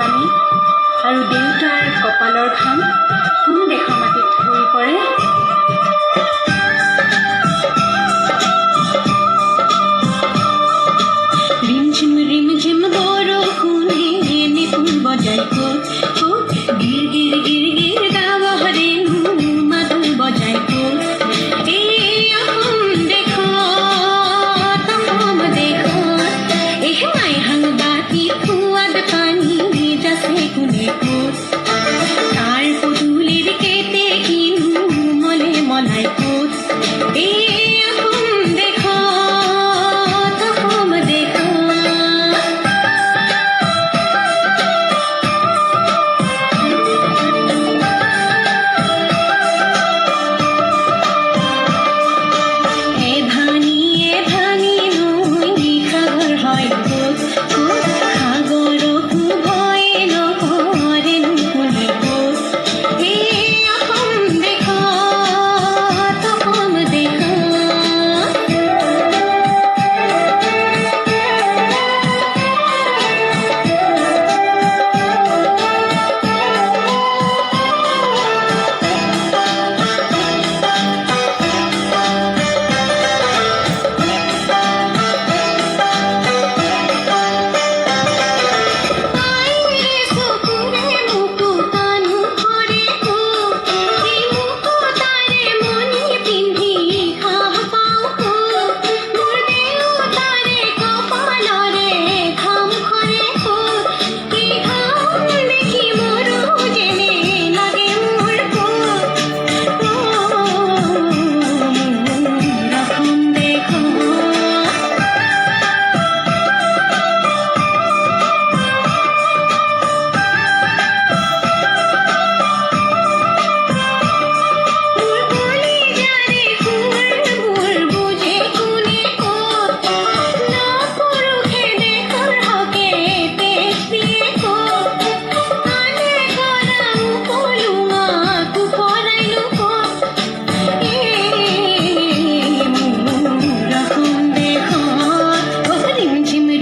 পানী আৰু দেউতাৰ কপালৰ ঘাম কোন দেশৰ মাটিত হৈ পৰে। ৰিমঝিম বৰষুণে নিপুণ বজাই ক'ত ক'ত গিৰ গিৰ গিৰ গিৰ ডাৱৰেনো মাদল বজাই ক'ত। এই অসম দেশত এই মাইহাং বাতি সোৱাদ পানী যাচে কোনে ক'ত। তাৰ পদূলিৰ কেতে কিনো মলে মলাই ক'ত। এই অসম দেশত অসম দেশত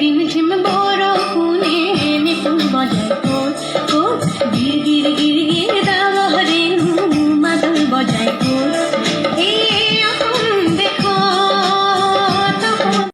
রিমঝিম বরষুণে নিপুণ বজায়